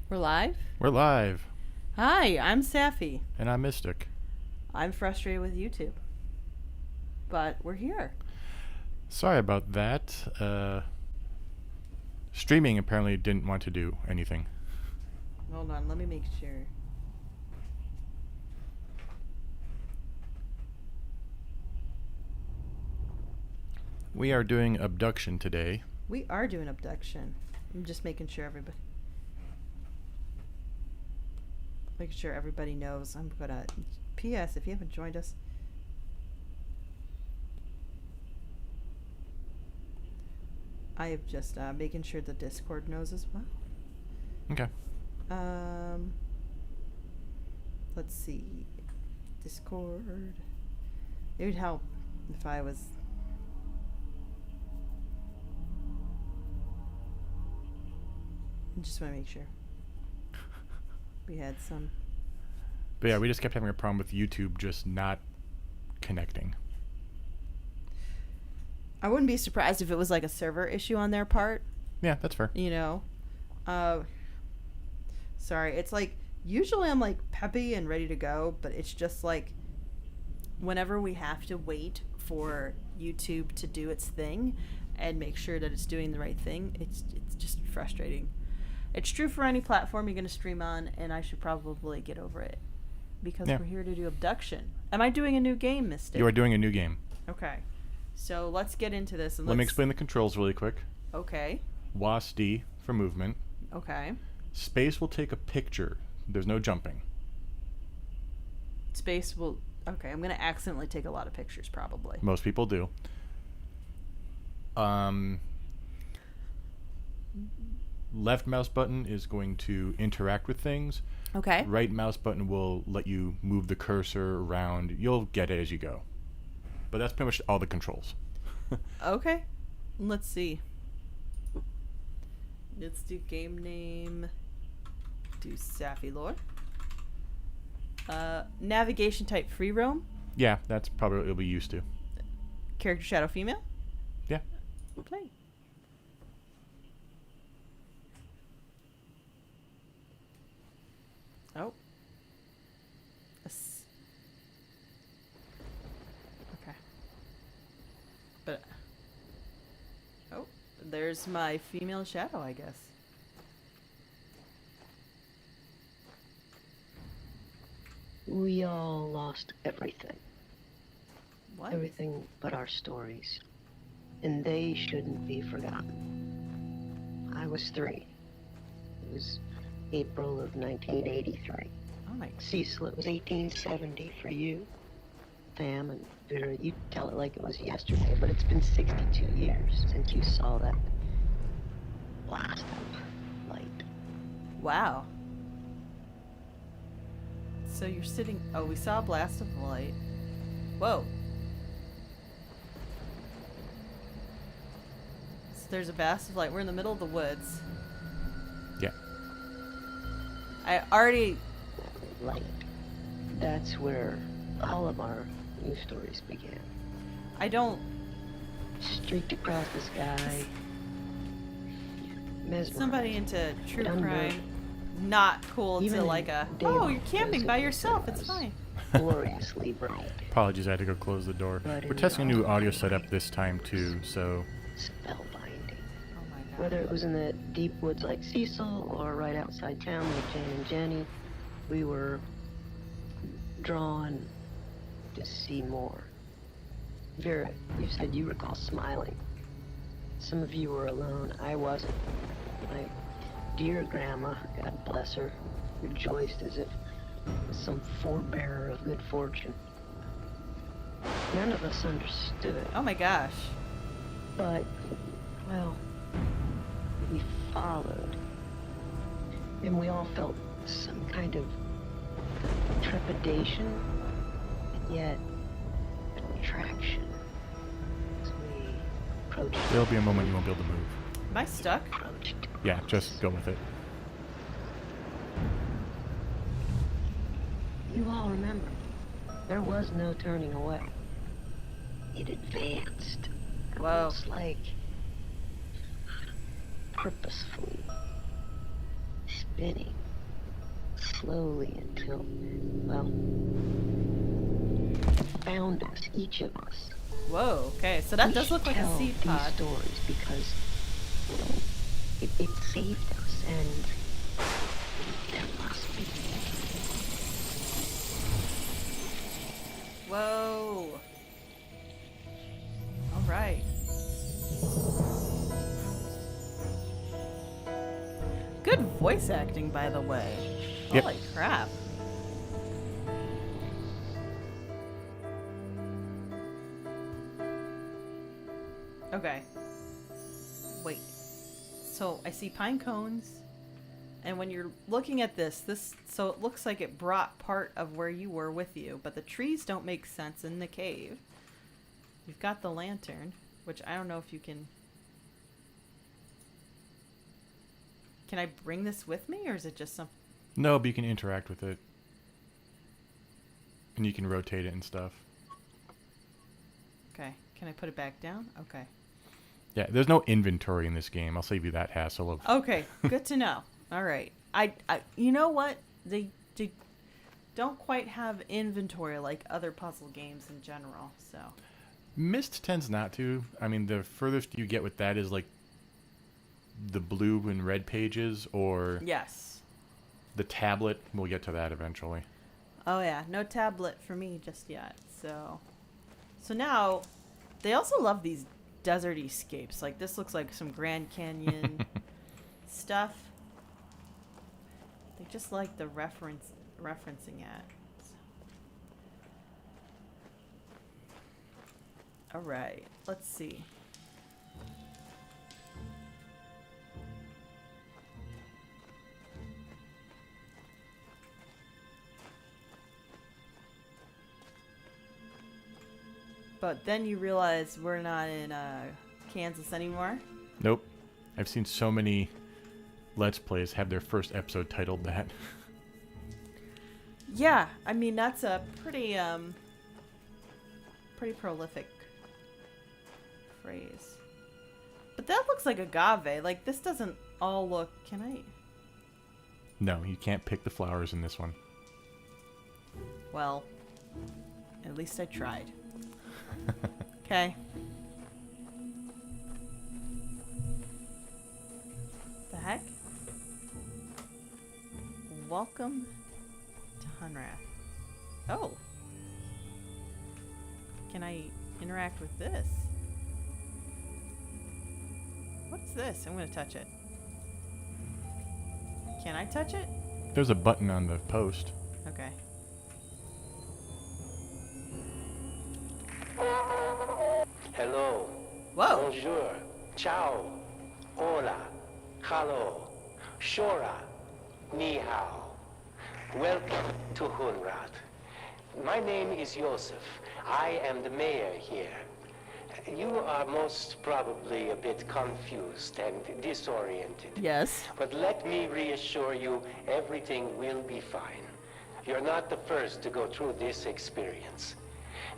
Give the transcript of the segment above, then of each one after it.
We're live? We're live, Hi, I'm Safi. and I'm Mystic. I'm frustrated with YouTube. But we're here. Sorry about that. Streaming apparently didn't want to do anything. Hold on, let me make sure. We are doing Obduction today. We are doing Obduction. I'm just making sure everybody knows. I'm gonna P.S. if you haven't joined us. I have just making sure the Discord knows as well. Okay. Let's see. Discord. It would help if I was. I just want to make sure. We had some. But yeah, we just kept having a problem with YouTube just not connecting. I wouldn't be surprised if it was like a server issue on their part. Yeah, that's fair. You know. Sorry, it's like usually I'm like peppy and ready to go, but it's just like whenever we have to wait for YouTube to do its thing and make sure that it's doing the right thing, it's just frustrating. It's true for any platform you're going to stream on, and I should probably get over it because we're here to do Obduction. Am I doing a new game, Mystic? You are doing a new game. Okay. So let's get into this. And Let me explain the controls really quick. Okay. WASD for movement. Okay. Space will take a picture. There's no jumping. Space will... Okay, I'm going to accidentally take a lot of pictures, probably. Most people do. Left mouse button is going to interact with things. Okay. Right mouse button will let you move the cursor around. You'll get it as you go. But that's pretty much all the controls. Okay. Let's see. Let's do game name. Do Safi Lore. Navigation type free roam. Yeah, that's probably what you'll be used to. Character shadow female. Yeah. Play. Oh. Okay. But. Oh, there's my female shadow, I guess. We all lost everything. What? Everything but our stories. And they shouldn't be forgotten. I was 3. It was April of 1983. Oh my. Cecil, it was 1870 for you. Sam and Vera, you tell it like it was yesterday, but it's been 62 years since you saw that blast of light. Wow. So you're sitting... Oh, we saw a blast of light. Whoa. So there's a blast of light. We're in the middle of the woods. Yeah. I already... Light. That's where all of our new stories began. I don't... Streaked across the sky. Mesmerized. Somebody into true Done crime. good. Not cool Even to in like a... daylight, Oh, you're camping by physical yourself. It's was fine. Gloriously bright. Apologies, I had to go close the door. But We're in testing a new all audio setup this time too, so Spellbinding. Oh my god. Whether it was in the deep woods like Cecil or right outside town like Jane and Jenny, we were drawn to see more. Vera, you said you recall smiling. Some of you were alone. I wasn't. My dear grandma, God bless her, rejoiced as if some forebearer of good fortune. None of us understood, Oh my gosh. but, well, we followed. And we all felt some kind of trepidation, and yet attraction as we approached. there'll be a moment you won't be able to move. Am I stuck? approached. Yeah, just go with it. You all remember, there was no turning away. It advanced. Whoa. Almost like purposefully spinning slowly until, well, found us, each of us. Whoa, okay, so that We does should look like a tell seed these pod. stories because it saved us, and there must be. Whoa. Alright. Good voice acting, by the way. Yep. Holy crap. Okay. Wait. So I see pine cones, and when you're looking at this, so it looks like it brought part of where you were with you, but the trees don't make sense in the cave. You've got the lantern, which I don't know if you can. Can I bring this with me, or is it just some? No, but you can interact with it. And you can rotate it and stuff. Okay. Can I put it back down? Okay. Yeah, there's no inventory in this game. I'll save you that hassle of... Okay, good to know. All right. I you know what? They don't quite have inventory like other puzzle games in general, so. Myst tends not to. I mean, the furthest you get with that is like the blue and red pages, or Yes. the tablet. We'll get to that eventually. Oh yeah, no tablet for me just yet. So now they also love these deserty scapes. Like this looks like some Grand Canyon stuff. They just like the referencing it. All right, let's see. But then you realize we're not in Kansas anymore. Nope. I've seen so many Let's Plays have their first episode titled that. Yeah, I mean that's a pretty prolific phrase. But that looks like agave. Like this doesn't all look. Can I? No, you can't pick the flowers in this one. Well, at least I tried. Okay. The heck? Welcome to Hunrath. Oh. Can I interact with this? What's this? I'm gonna touch it. Can I touch it? There's a button on the post. Okay. Hello. Whoa. Bonjour. Ciao. Hola. Hello. Shora. Ni hao. Welcome to Hunrat. My name is Joseph. I am the mayor here. You are most probably a bit confused and disoriented. Yes. But let me reassure you, everything will be fine. You're not the first to go through this experience.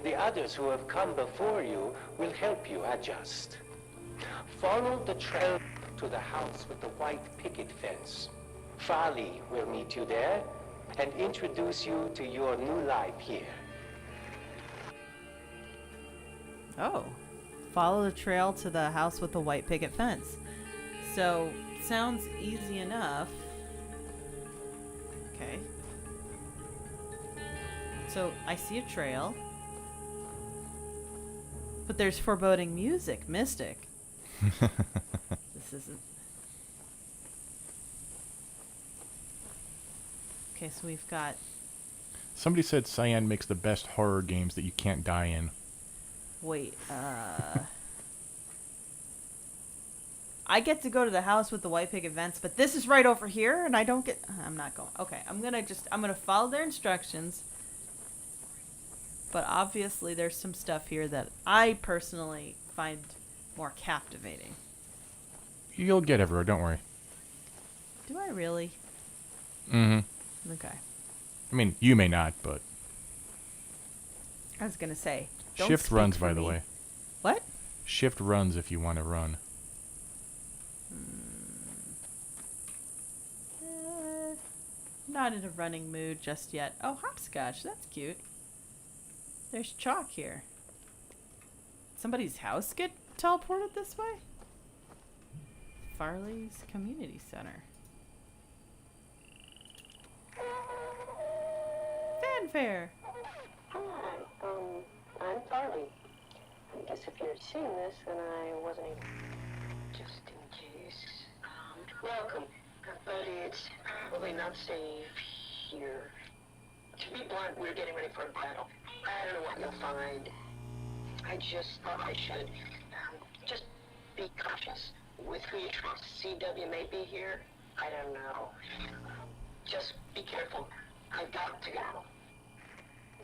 The others who have come before you will help you adjust. Follow the trail to the house with the white picket fence. Fali will meet you there and introduce you to your new life here. Oh. Follow the trail to the house with the white picket fence. So, sounds easy enough. Okay. So, I see a trail. But there's foreboding music, mystic. This isn't. Okay, so we've got. Somebody said Cyan makes the best horror games that you can't die in. Wait, I get to go to the house with the white picket fence, but this is right over here, and I don't get. I'm not going. Okay, I'm gonna follow their instructions. But obviously, there's some stuff here that I personally find more captivating. You'll get everywhere, don't worry. Do I really? Mm-hmm. Okay. I mean, you may not, but... I was gonna say. Don't Shift speak runs, for by the me. way. What? Shift runs if you want to run. not in a running mood just yet. Oh, hopscotch. That's cute. There's chalk here. Somebody's house get teleported this way? Farley's Community Center. Fanfare. Hi, I'm Farley. I guess if you're seeing this, then I wasn't able. Just in case. Welcome. But it's probably not safe here. To be blunt, we're getting ready for a battle. I don't know what you'll find. I just thought I should. Just be cautious. With who you trust. CW may be here. I don't know. Just be careful. I've got to go.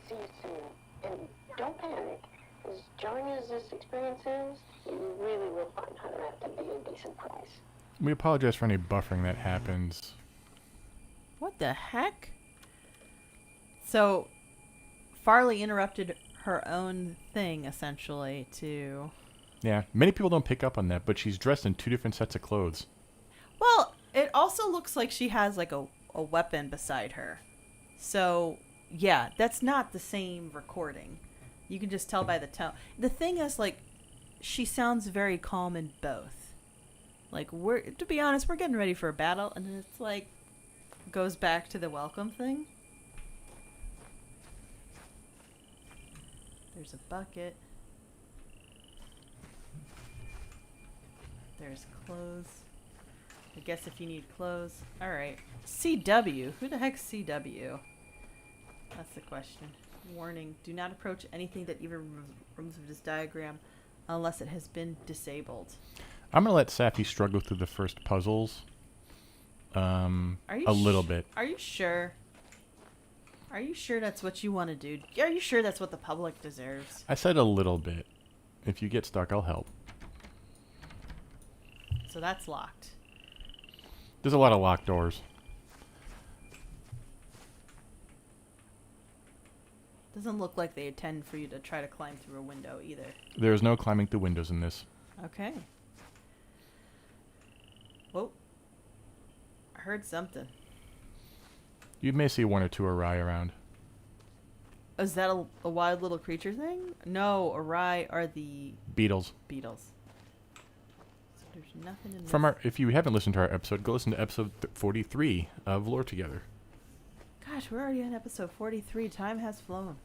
See you soon. And don't panic. As jarring as this experience is, you really will find Hunter out to be a decent price. We apologize for any buffering that happens. What the heck? So, Farley interrupted her own thing, essentially, to... Yeah, many people don't pick up on that, but she's dressed in 2 different sets of clothes. Well, it also looks like she has, like, a weapon beside her. So, yeah, that's not the same recording. You can just tell by the tone. The thing is, like, she sounds very calm in both. Like, to be honest, we're getting ready for a battle, and then it's like, goes back to the welcome thing. There's a bucket. There's clothes. I guess if you need clothes. Alright. CW. Who the heck's CW? That's the question. Warning. Do not approach anything that even rooms of this diagram unless it has been disabled. I'm going to let Safi struggle through the first puzzles. A little bit. Are you sure? Are you sure that's what you want to do? Are you sure that's what the public deserves? I said a little bit. If you get stuck, I'll help. So that's locked. There's a lot of locked doors. Doesn't look like they intend for you to try to climb through a window either. There is no climbing through windows in this. Okay. Whoa. I heard something. You may see 1 or 2 awry around. Is that a wild little creature thing? No, awry are the Beetles. beetles. So there's nothing in From this. if you haven't listened to our episode, go listen to episode 43 of Lore Together. Gosh, we're already on episode 43. Time has flown.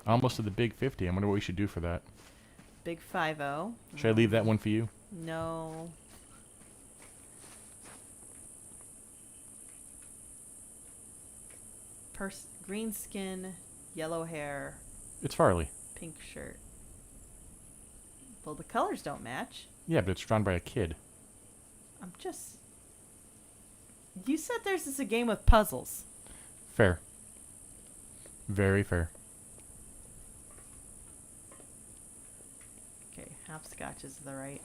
Almost to the big 50. I wonder what we should do for that. Big 5-0. Should I leave that one for you? No. Green skin, yellow hair, It's Farley. pink shirt. Well, the colors don't match. Yeah, but it's drawn by a kid. I'm just... You said this is a game with puzzles. Fair. Very fair. Okay, hopscotch is the right.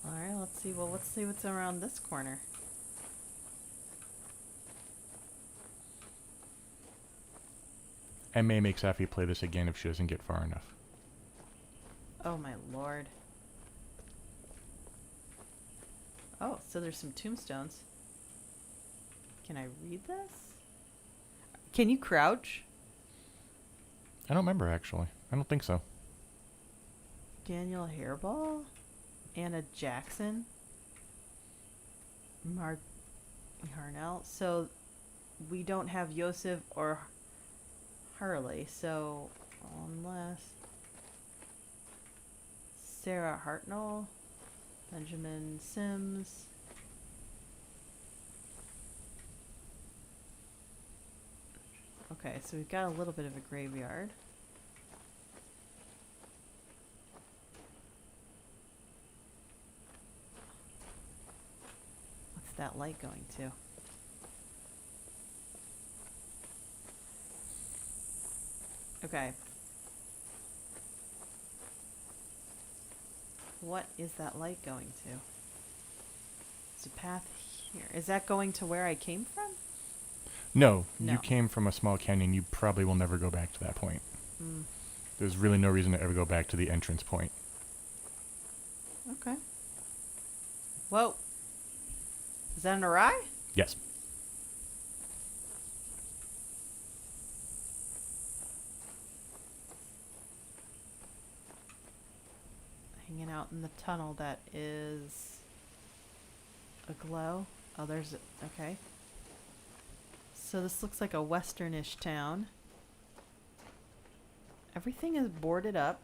Alright, let's see. Well, let's see what's around this corner. I may make Safi play this again if she doesn't get far enough. Oh my lord. Oh, so there's some tombstones. Can I read this? Can you crouch? I don't remember, actually. I don't think so. Daniel Hairball? Anna Jackson? Mark Harnell? So we don't have Yosef or Harley, so unless Sarah Hartnell, Benjamin Sims. Okay, so we've got a little bit of a graveyard. What's that light going to? Okay. What is that light going to? There's a path here. Is that going to where I came from? No, No. you came from a small canyon. You probably will never go back to that point. Mm. There's really no reason to ever go back to the entrance point. Okay. Whoa. Is that an awry? Yes. Hanging out in the tunnel that is a glow. Oh, there's okay. So this looks like a westernish town. Everything is boarded up.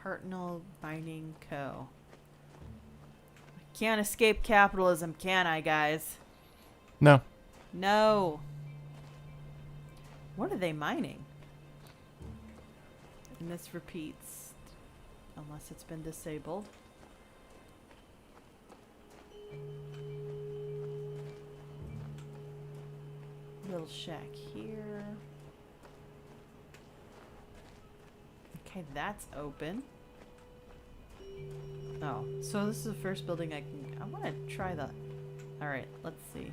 Hartnell Mining Co. I can't escape capitalism, can I, guys? No. No. What are they mining? And this repeats, unless it's been disabled. Little shack here. Okay, that's open. Oh, so this is the first building I can... I want to try the... Alright, let's see.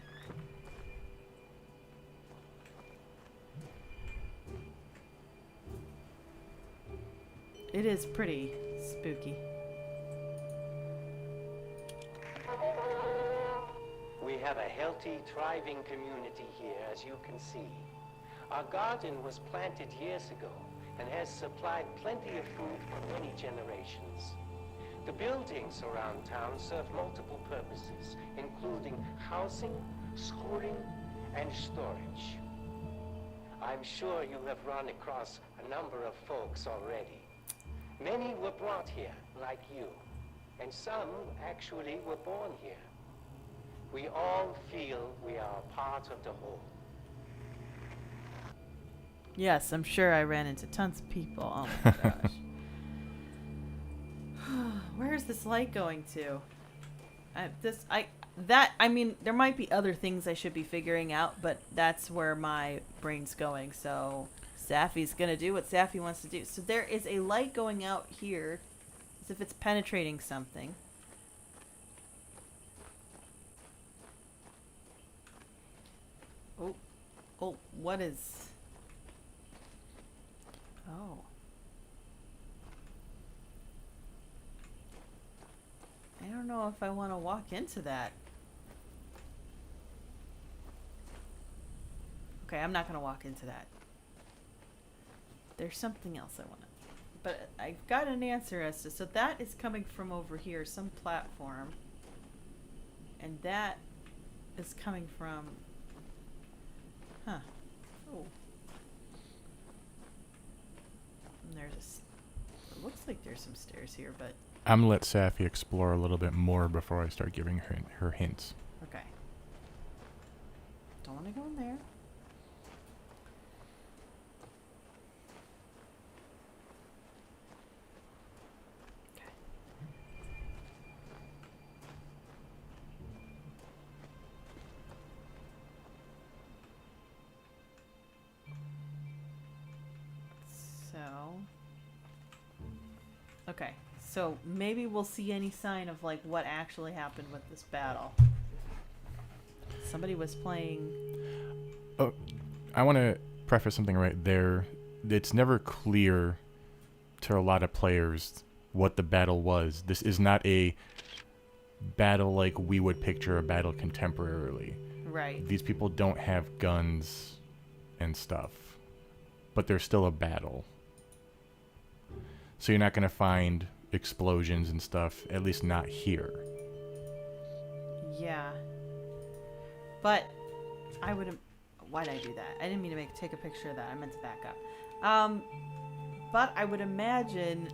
It is pretty spooky. We have a healthy, thriving community here, as you can see. Our garden was planted years ago and has supplied plenty of food for many generations. The buildings around town serve multiple purposes, including housing, schooling, and storage. I'm sure you have run across a number of folks already. Many were brought here, like you, and some actually were born here. We all feel we are a part of the whole. Yes, I'm sure I ran into tons of people. Oh my gosh. Where's this light going to? I mean, there might be other things I should be figuring out, but that's where my brain's going. So Safi's gonna do what Safi wants to do. So there is a light going out here, as if it's penetrating something. Oh, what is? Oh. I don't know if I want to walk into that. Okay, I'm not going to walk into that. There's something else I want to... But I've got an answer as to... So that is coming from over here, some platform. And that is coming from... Huh. Oh. And there's a... It looks like there's some stairs here, but... I'm gonna let Safi explore a little bit more before I start giving her hints. Okay. Don't want to go in there. Okay. So... Okay. So maybe we'll see any sign of like what actually happened with this battle. Somebody was playing. Oh, I want to preface something right there. It's never clear to a lot of players what the battle was. This is not a battle like we would picture a battle contemporarily. Right. These people don't have guns and stuff, but there's still a battle. So you're not going to find explosions and stuff, at least not here. Yeah. But I would... Why did I do that? I didn't mean to take a picture of that. I meant to back up. But I would imagine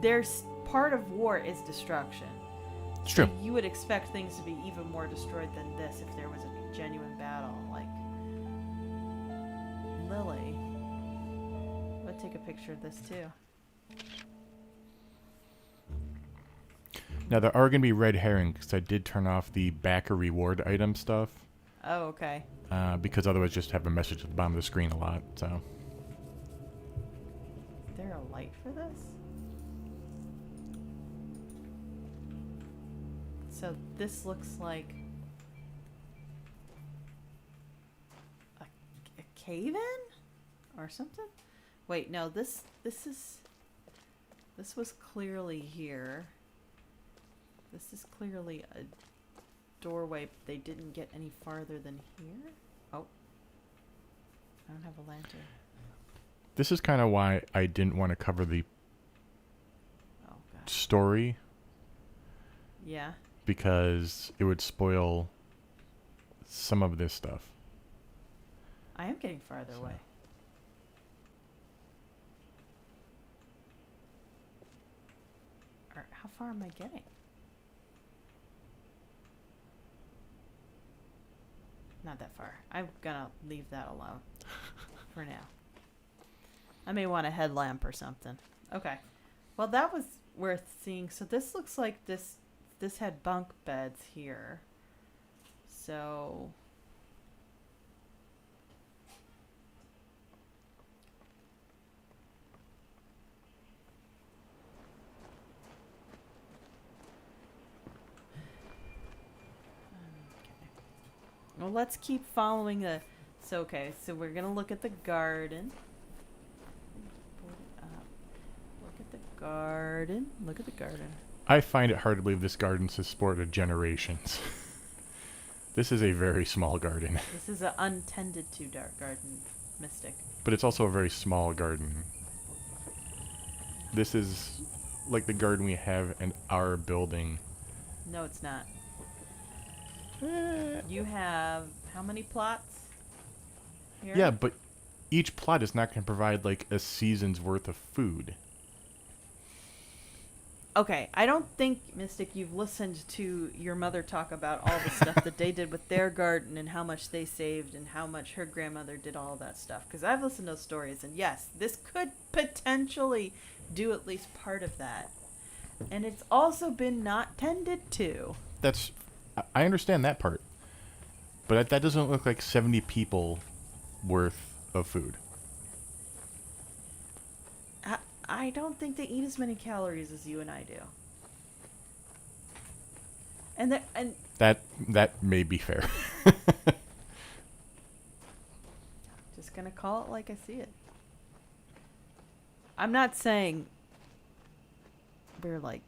there's... Part of war is destruction. It's so true. You would expect things to be even more destroyed than this if there was a genuine battle. Like... Lily. I would take a picture of this too. Now, there are going to be red herrings because I did turn off the backer reward item stuff. Oh, okay. Because otherwise just have a message at the bottom of the screen a lot, so. Is there a light for this? So this looks like a cave-in or something? Wait, no, this is This was clearly here. This is clearly a doorway. They didn't get any farther than here. Oh. I don't have a lantern. This is kind of why I didn't want to cover the Oh, God. story, Yeah. because it would spoil some of this stuff. I am getting farther away. Or how far am I getting? Not that far. I'm gonna leave that alone for now. I may want a headlamp or something. Okay. Well, that was worth seeing. So this looks like this had bunk beds here. So well, let's keep following the. So okay, so we're gonna look at the garden. Board it up. Look at the garden. Look at the garden. I find it hard to believe this garden supported generations. This is a very small garden, This is an untended to dark garden, Mystic. but it's also a very small garden. This is like the garden we have in our building. No, it's not. You have how many plots? Here? Yeah, but each plot is not going to provide like a season's worth of food. Okay, I don't think, Mystic, you've listened to your mother talk about all the stuff that they did with their garden and how much they saved and how much her grandmother did all that stuff. Because I've listened to those stories, and yes, this could potentially do at least part of that. And it's also been not tended to. I understand that part, but that doesn't look like 70 people worth of food. I don't think they eat as many calories as you and I do. And That may be fair. just gonna call it like I see it. I'm not saying we're like.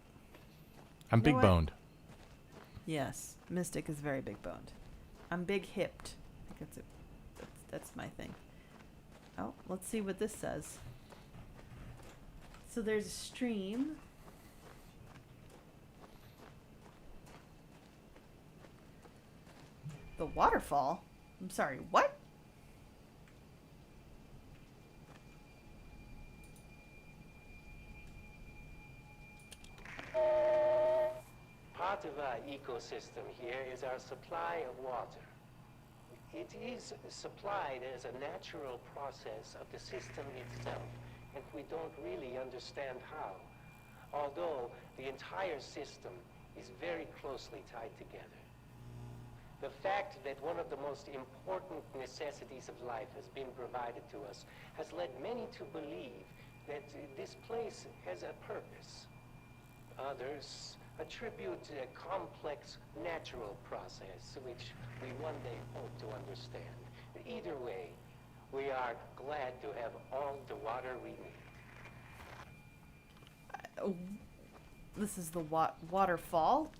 I'm You know big what? boned. Yes, Mystic is very big boned. I'm big hipped. I think that's my thing. Oh, let's see what this says. So there's a stream. The waterfall? I'm sorry, what? Part of our ecosystem here is our supply of water. It is supplied as a natural process of the system itself, and we don't really understand how, although the entire system is very closely tied together. The fact that one of the most important necessities of life has been provided to us has led many to believe that this place has a purpose. Others attribute a complex natural process which we one day hope to understand. Either way, we are glad to have all the water we need. This is the waterfall.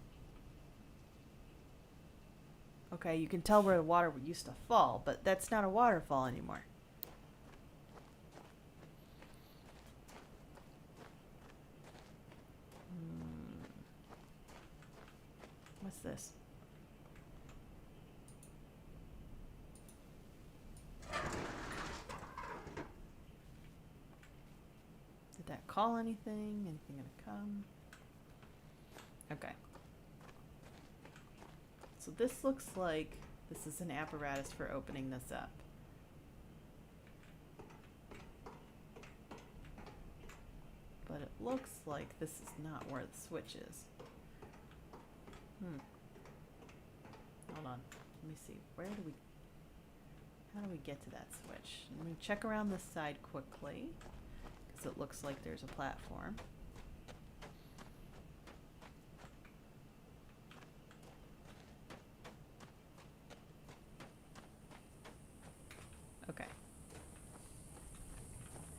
Okay, you can tell where the water used to fall, but that's not a waterfall anymore. What's this? Did that call anything? Anything gonna come? Okay. So this looks like this is an apparatus for opening this up. But it looks like this is not where the switch is. Hold on. Let me see. How do we get to that switch? Let me check around this side quickly, because it looks like there's a platform. Okay.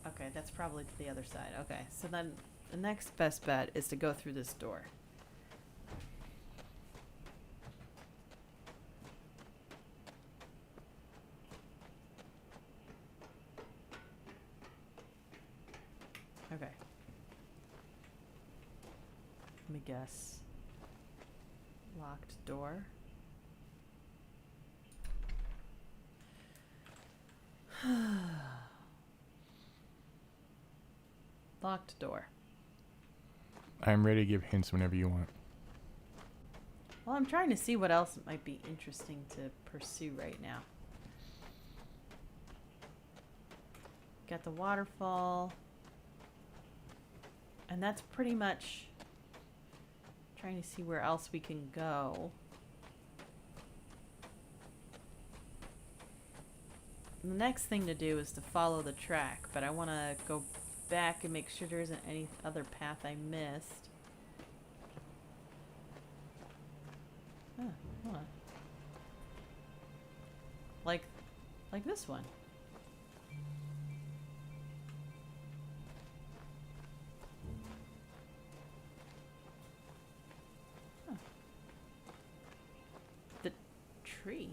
Okay, that's probably to the other side. Okay, so then The next best bet is to go through this door. Okay. Let me guess. Locked door. Locked door. I'm ready to give hints whenever you want. Well, I'm trying to see what else might be interesting to pursue right now. Got the waterfall. And that's pretty much trying to see where else we can go. The next thing to do is to follow the track, but I want to go back and make sure there isn't any other path I missed. Huh, hold on. Like this one. Huh. The tree.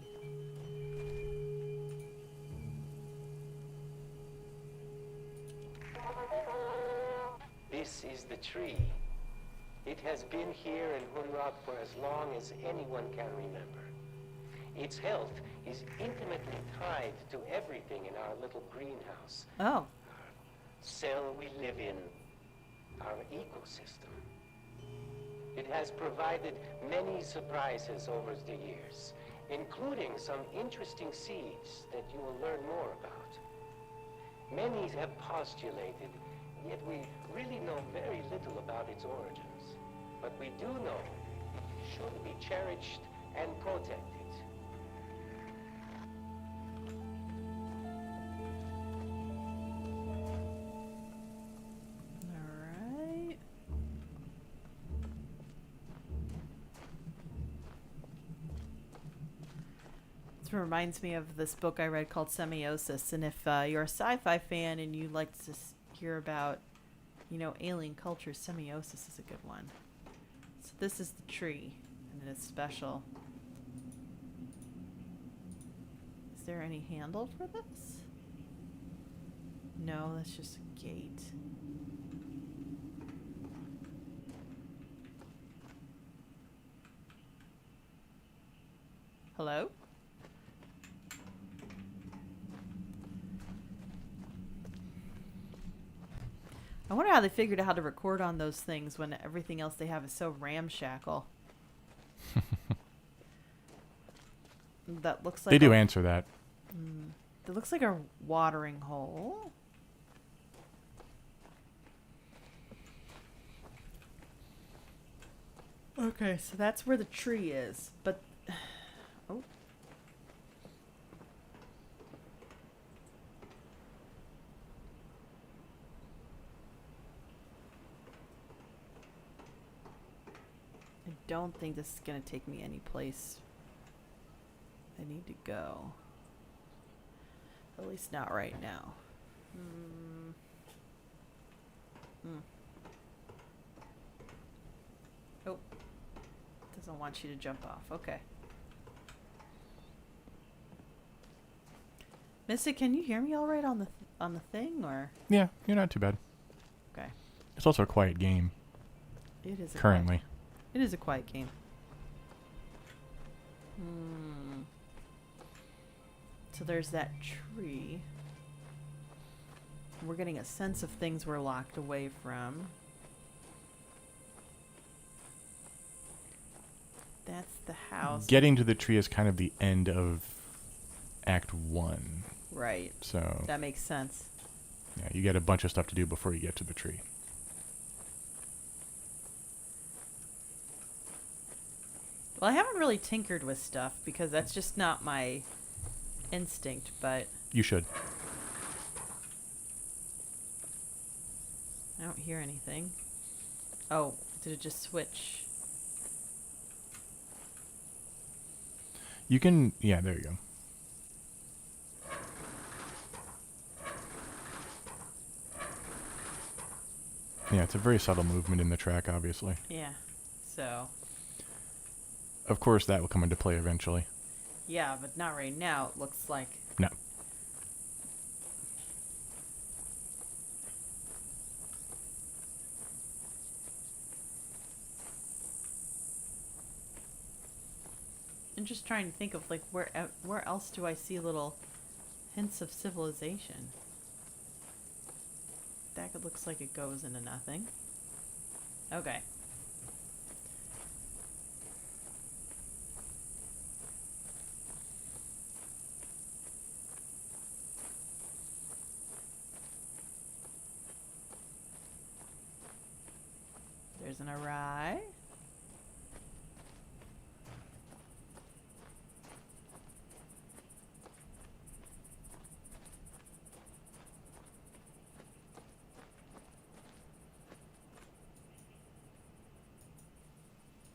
This is the tree. It has been here in Hunrock for as long as anyone can remember. Its health is intimately tied to everything in our little greenhouse. Oh. Cell we live in, our ecosystem. It has provided many surprises over the years, including some interesting seeds that you will learn more about. Many have postulated, yet we really know very little about its origins. But we do know it should be cherished and protected. Alright. This reminds me of this book I read called Semiosis. And if you're a sci-fi fan and you like to hear about, you know, alien culture, Semiosis is a good one. So this is the tree, and it's special. Is there any handle for this? No, that's just a gate. Hello? I wonder how they figured out how to record on those things when everything else they have is so ramshackle. That looks like They do answer that. That looks like a watering hole. Okay, so that's where the tree is, but oh. I don't think this is going to take me any place I need to go. At least not right now. Oh. Doesn't want you to jump off. Okay. Mystic, can you hear me all right on the thing, or? Yeah, you're not too bad. Okay. It's also a quiet game. It is Currently. It is a quiet game. So there's that tree. We're getting a sense of things we're locked away from. That's the house. Getting to the tree is kind of the end of Act 1. Right. So That makes sense. yeah, you get a bunch of stuff to do before you get to the tree. Well, I haven't really tinkered with stuff because that's just not my instinct, but You should. I don't hear anything. Oh, did it just switch? You can, yeah, there you go. Yeah, it's a very subtle movement in the track, obviously. Yeah. So, Of course, that will come into play eventually. yeah, but not right now. It looks like. No. I'm just trying to think of like where else do I see little hints of civilization? That looks like it goes into nothing. Okay. There's an awry.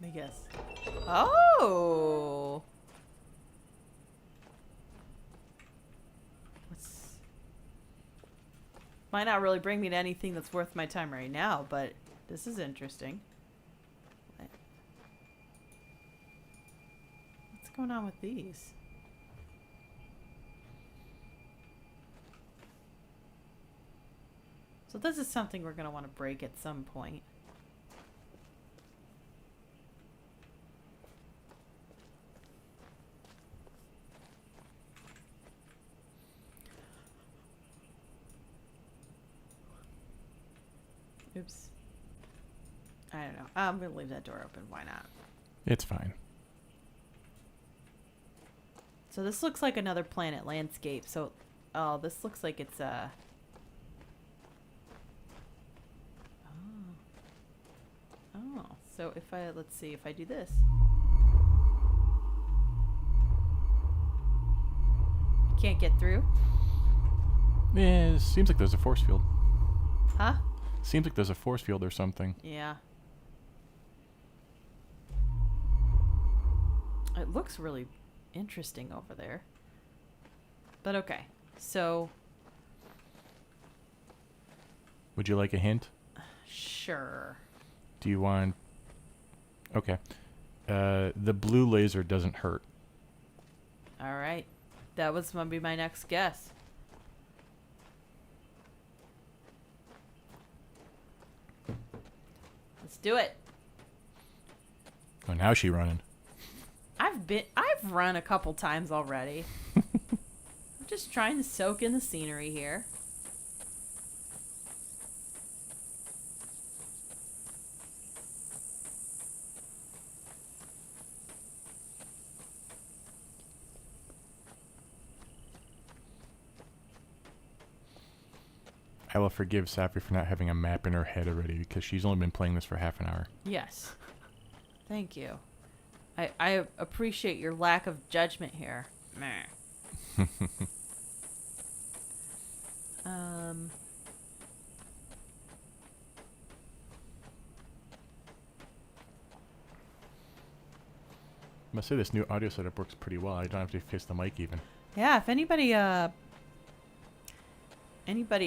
Let me guess. Oh! What's... Might not really bring me to anything that's worth my time right now, but this is interesting. What's going on with these? So this is something we're going to want to break at some point. Oops. I don't know. I'm going to leave that door open. Why not? It's fine. So this looks like another planet landscape. So, oh, this looks like it's a... Oh, so if I, let's see, if I do this. Can't get through? Yeah, it seems like there's a force field. Huh? Seems like there's a force field or something. Yeah. It looks really interesting over there. But okay, so... Would you like a hint? Sure. Do you want... Okay. The blue laser doesn't hurt. Alright. That was going to be my next guess. Let's do it. Oh, now she running. I've run a couple times already. I'm just trying to soak in the scenery here. I will forgive Sappy for not having a map in her head already because she's only been playing this for half an hour. Yes. Thank you. I appreciate your lack of judgment here. Meh. I must say this new audio setup works pretty well. I don't have to face the mic even. Yeah, if anybody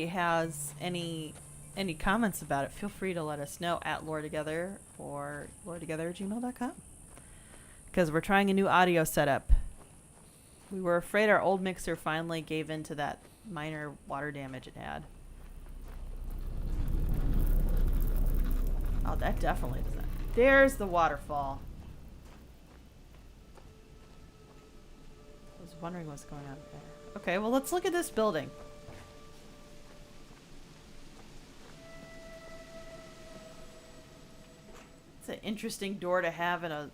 has any comments about it, feel free to let us know at LoreTogether or LoreTogether@gmail.com. Because we're trying a new audio setup. We were afraid our old mixer finally gave in to that minor water damage it had. Oh, that definitely doesn't. There's the waterfall. I was wondering what's going on there. Okay, well, let's look at this building. It's an interesting door to have in a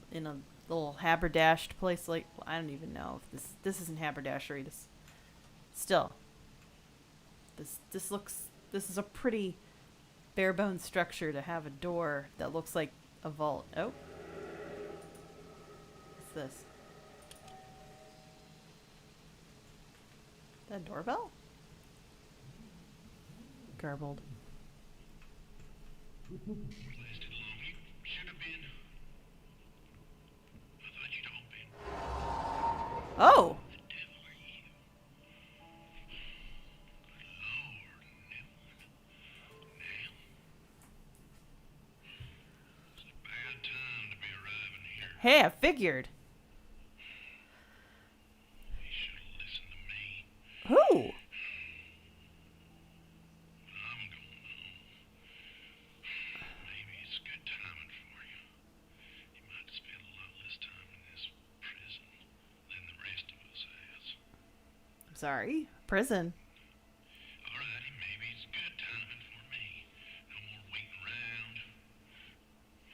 little haberdashed place. Like, well, I don't even know if this isn't haberdashery. This is a pretty bare bones structure to have a door that looks like a vault. Oh, what's this? That doorbell? Garbled. Oh! Hey, I figured. You should listen to me. Who? I'm going home. Maybe it's good timing for you. You might spend a lot less time in this prison than the rest of us has. I'm sorry. Prison. Alrighty, maybe it's good timing for me. No more waiting around.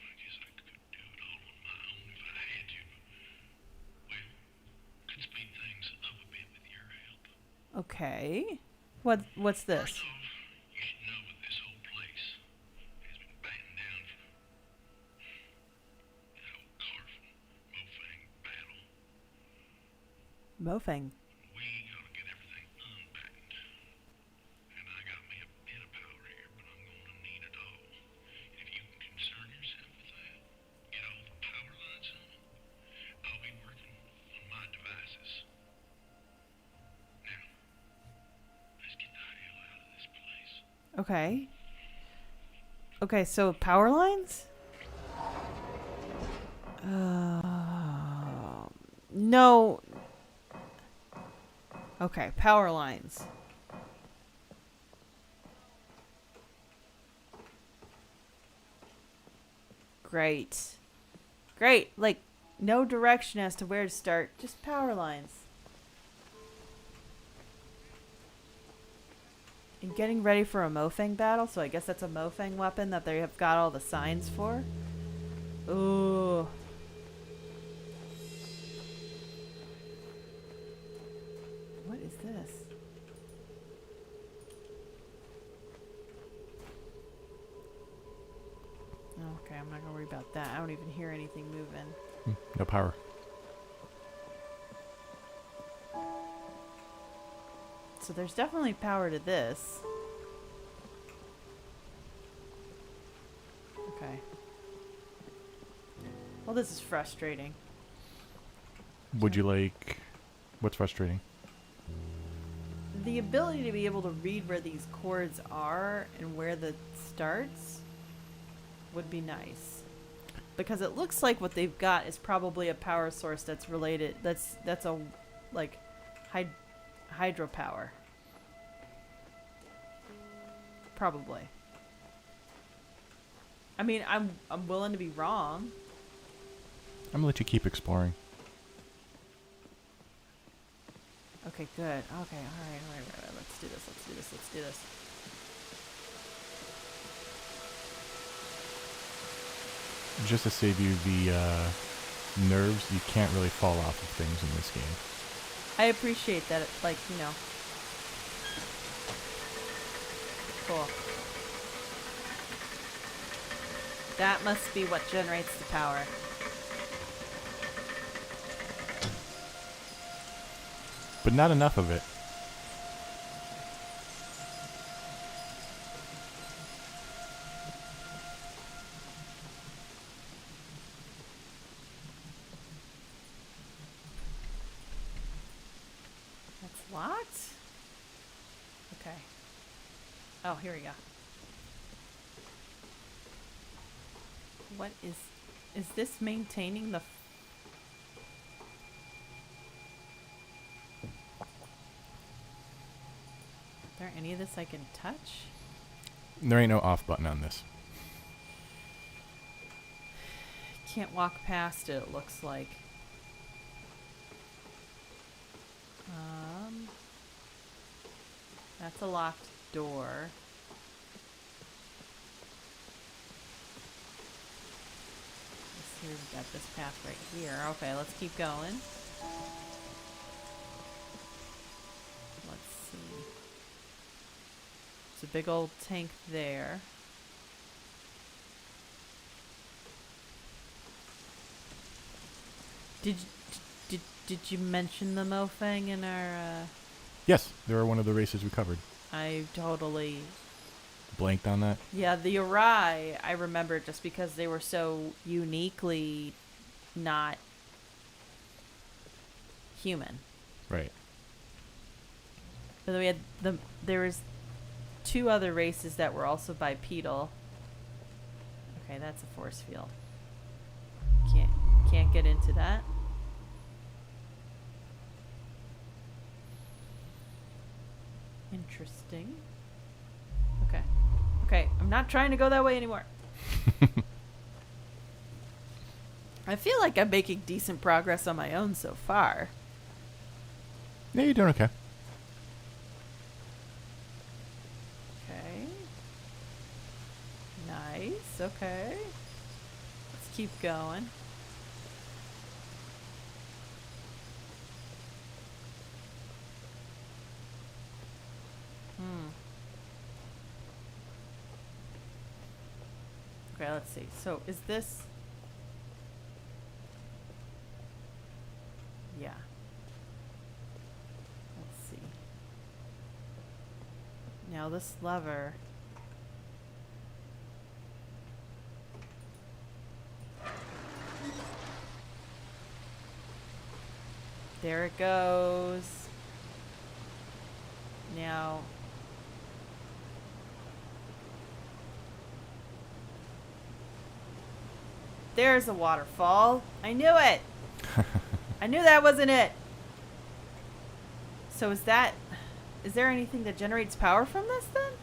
I guess I could do it all on my own if I had to. Well, could speed things up a bit with your help. Okay. What's this? First off, you should know that this whole place has been battened down from that old Carful Mofang battle. Mofang. We gotta get everything unbattened. And I got me a bit of power here, but I'm gonna need it all. If you can concern yourself with that, get all the power lines on them, I'll be working on my devices. Now, let's get the hell out of this place. Okay. Okay, so power lines? No. Okay, power lines. Great. Great. Like, no direction as to where to start, just power lines. And getting ready for a Mofang battle, so I guess that's a Mofang weapon that they have got all the signs for. Ooh. What is this? Okay, I'm not gonna worry about that. I don't even hear anything moving. No power. So there's definitely power to this. Okay. Well, this is frustrating. Would you like... What's frustrating? The ability to be able to read where these chords are and where the starts would be nice. Because it looks like what they've got is probably a power source that's related. That's a like hydropower. Probably. I mean, I'm willing to be wrong. I'm gonna let you keep exploring. Okay, good. Okay, all right. Let's do this. Just to save you the nerves, you can't really fall off of things in this game. I appreciate that. Like, you know. Cool. That must be what generates the power. But not enough of it. That's locked? Okay. Oh, here we go. What is this maintaining the... Is there any of this I can touch? There ain't no off button on this. Can't walk past it, it looks like. That's a locked door. Let's see, we've got this path right here. Okay, let's keep going. Let's see. There's a big old tank there. Did you mention the Mofang in our, Yes, they were one of the races we covered. I totally... Blanked on that. Yeah, the Arai, I remember just because they were so uniquely not human. Right. But then we had there was two other races that were also bipedal. Okay, that's a force field. Can't get into that. Interesting. Okay. Okay, I'm not trying to go that way anymore. I feel like I'm making decent progress on my own so far. Yeah, you're doing okay. Okay. Nice. Okay. Let's keep going. Okay, let's see. So is this... Yeah. Let's see. Now this lever... There it goes. Now... There's a waterfall. I knew it. I knew that wasn't it. So is there anything that generates power from this then?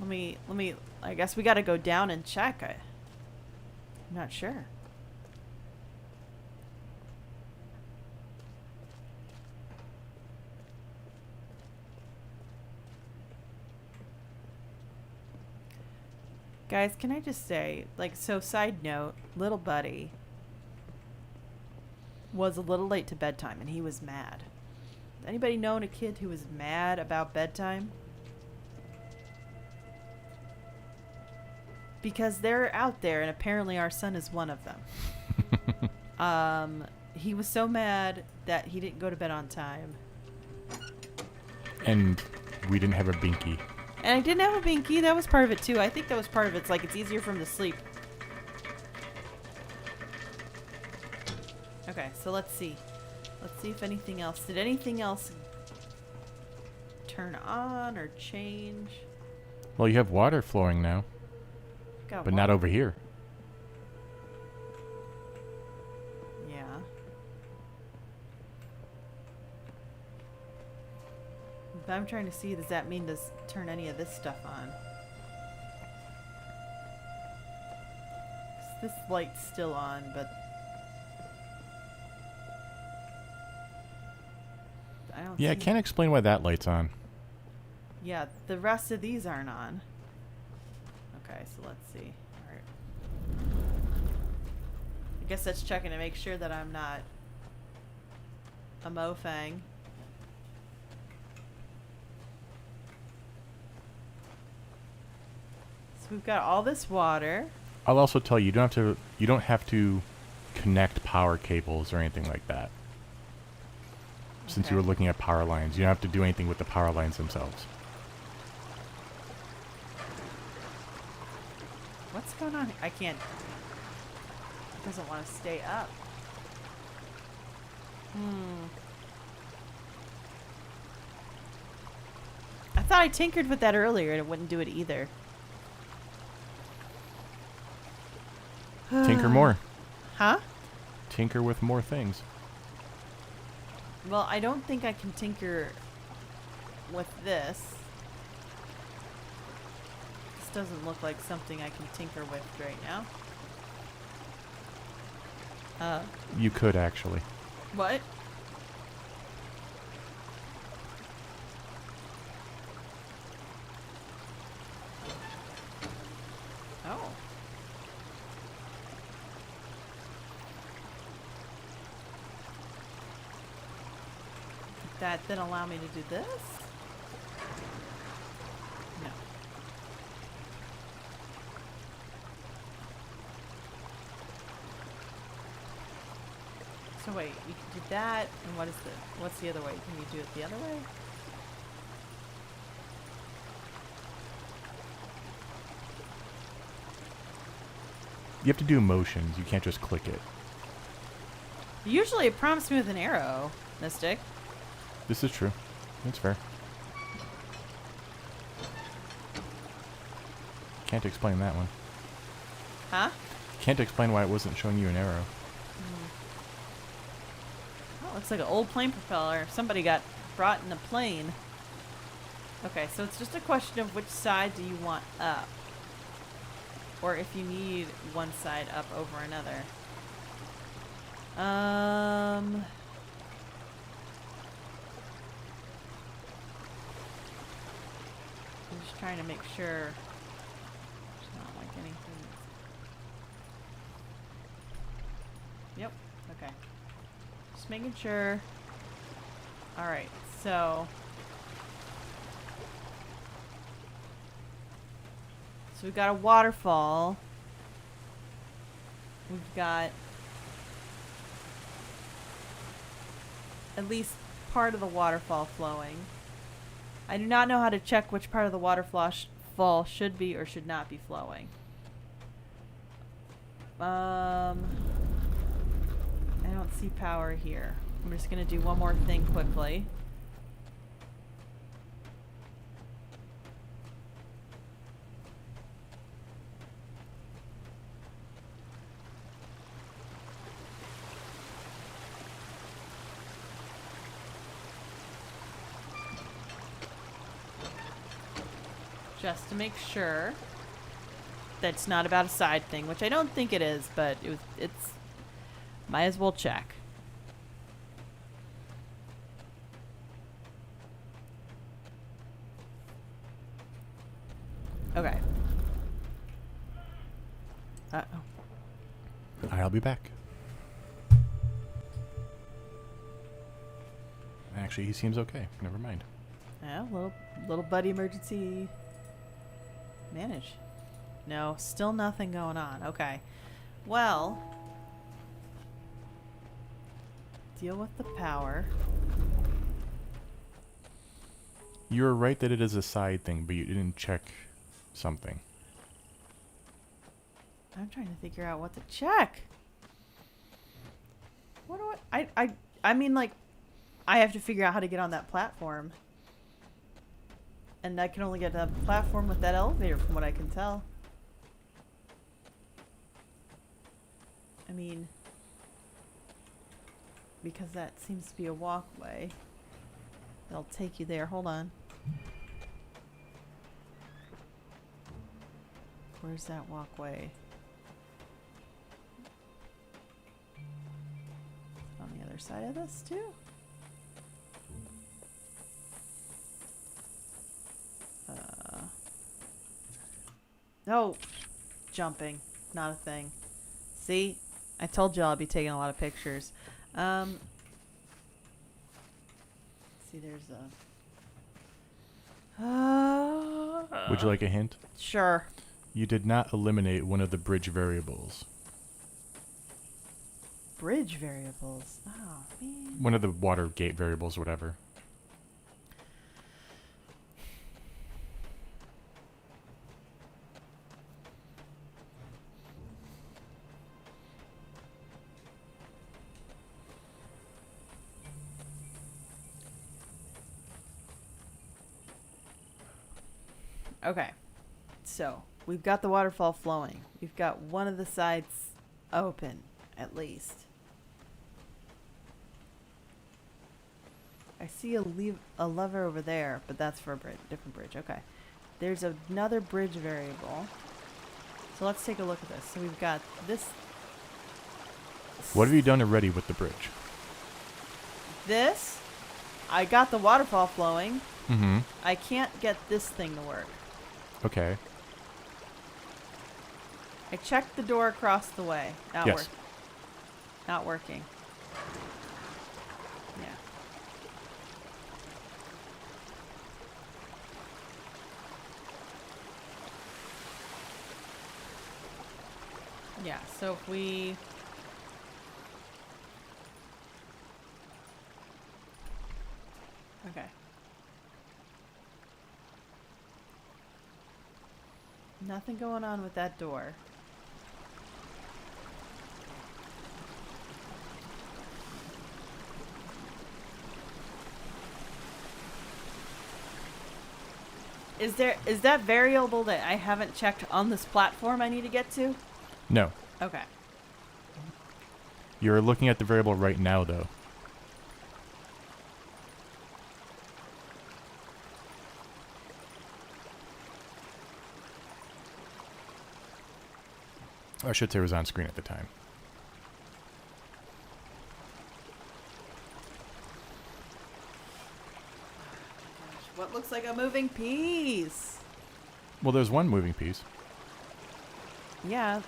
Let me, I guess we gotta go down and check. I'm not sure. Guys, can I just say, like, so side note, little buddy was a little late to bedtime and he was mad. Anybody known a kid who was mad about bedtime? Because they're out there and apparently our son is one of them. He was so mad that he didn't go to bed on time. And we didn't have a binky. And I didn't have a binky. That was part of it too. I think that was part of it. It's like it's easier for him to sleep. Okay, so let's see. Let's see if anything else. Did anything else turn on or change? Well, you have water flowing now, Got but not over here. Yeah. But I'm trying to see, does that mean does turn any of this stuff on? 'Cause this light's still on, but I don't Yeah, I see. can't explain why that light's on. Yeah, the rest of these aren't on. Okay, so let's see. Alright. I guess that's checking to make sure that I'm not a mofang. So we've got all this water. I'll also tell you, you don't have to connect power cables or anything like that. Since you were Okay. looking at power lines, you don't have to do anything with the power lines themselves. What's going on? I can't. It doesn't want to stay up. I thought I tinkered with that earlier and it wouldn't do it either. Tinker more. Huh? Tinker with more things. Well, I don't think I can tinker with this. This doesn't look like something I can tinker with right now. You could actually. What? Oh. That then allow me to do this? No. So wait, you did that, and what's the other way? Can you do it the other way? You have to do motions. You can't just click it. Usually it prompts me with an arrow, Mystic. This is true. That's fair. Can't explain that one. Huh? Can't explain why it wasn't showing you an arrow. Oh, looks like an old plane propeller. Somebody got brought in a plane. Okay, so it's just a question of which side do you want up. Or if you need one side up over another. I'm just trying to make sure. It's not like anything. Yep. Okay. Just making sure. Alright, so we've got a waterfall. We've got at least part of the waterfall flowing. I do not know how to check which part of the waterfall should be or should not be flowing. I don't see power here. I'm just gonna do one more thing quickly. Just to make sure that's not about a side thing, which I don't think it is, but it's might as well check. Okay. Uh-oh. I'll be back. Actually, he seems okay. Never mind. Yeah, little buddy emergency manage. No, still nothing going on. Okay. Well, deal with the power. You were right that it is a side thing, but you didn't check something. I'm trying to figure out what to check. What do I mean, like, I have to figure out how to get on that platform. And I can only get to that platform with that elevator from what I can tell. I mean, because that seems to be a walkway. That'll take you there. Hold on. Where's that walkway? On the other side of this too? No. Jumping. Not a thing. See? I told you I'll be taking a lot of pictures. See, there's a... Would you like a hint? Sure. You did not eliminate one of the bridge variables. Bridge variables? Oh, man. One of the water gate variables, whatever. Okay, so we've got the waterfall flowing. We've got one of the sides open, at least. I see a lever over there, but that's for a different bridge. Okay, there's another bridge variable. So let's take a look at this. So we've got this. What have you done already with the bridge? This. I got the waterfall flowing. Mm-hmm. I can't get this thing to work. Okay. I checked the door across the way. Not Yes. working. Not working. Yeah. Yeah, so if we... Okay. Nothing going on with that door. Is that variable that I haven't checked on this platform I need to get to? No. Okay. You're looking at the variable right now, though. Or I should say it was on screen at the time. What looks like a moving piece? Well, there's one moving piece. Yeah.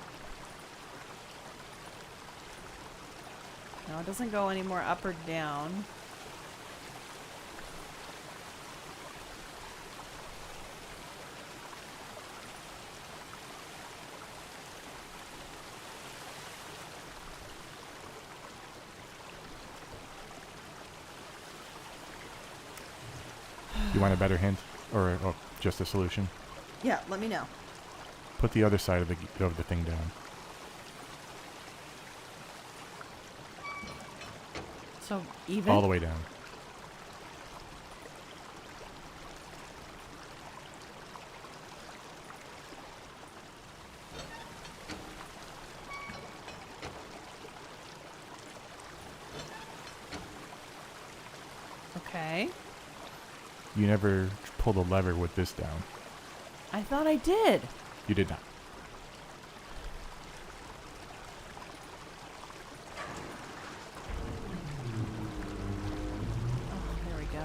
No, it doesn't go any more up or down. You want a better hint? Or just a solution? Yeah, let me know. Put the other side of the thing down. So even? All the way down. Okay. You never pulled a lever with this down. I thought I did. You did not. Oh, there we go.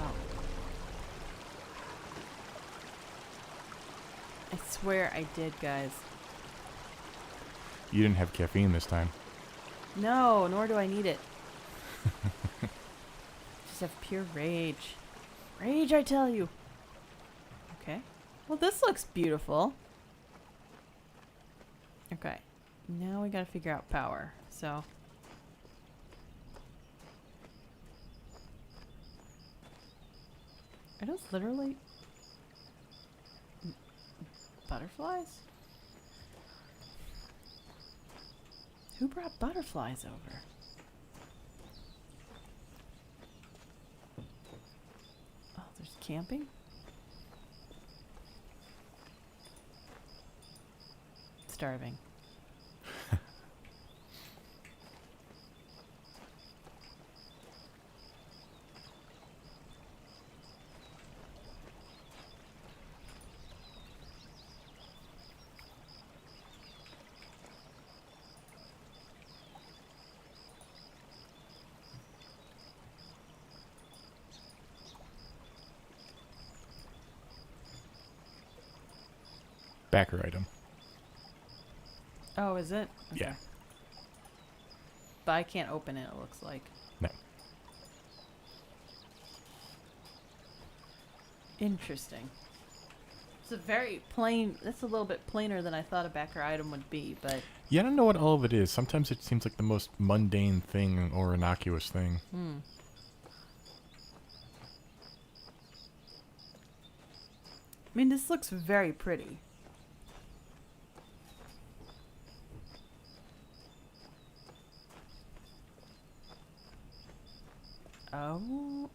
I swear I did, guys. You didn't have caffeine this time. No, nor do I need it. Just have pure rage. Rage, I tell you. Okay. Well, this looks beautiful. Okay. Now we gotta figure out power. So. Are those literally butterflies? Who brought butterflies over? Oh, there's camping? Starving. Backer item. Oh, is it? Yeah. But I can't open it, it looks like. No. Interesting. It's a very plain, that's a little bit plainer than I thought a backer item would be, but... Yeah, I don't know what all of it is. Sometimes it seems like the most mundane thing or innocuous thing. I mean, this looks very pretty. Oh.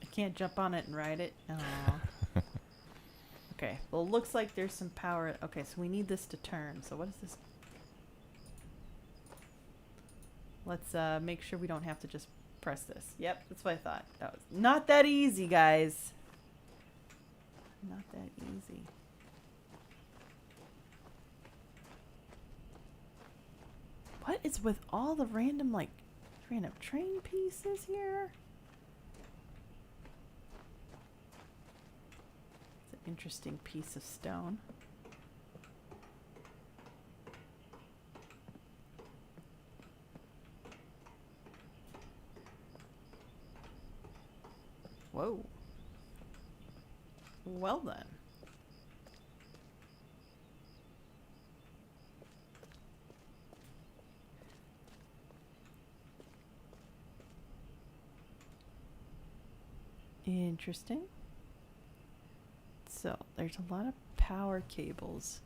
I can't jump on it and ride it. Oh. Okay. Well, it looks like there's some power. Okay, so we need this to turn. So what is this? Let's make sure we don't have to just press this. Yep, that's what I thought. That was not that easy, guys. Not that easy. What is with all the random, like, random train pieces here? It's an interesting piece of stone. Whoa. Well then. Interesting. So, there's a lot of power cables.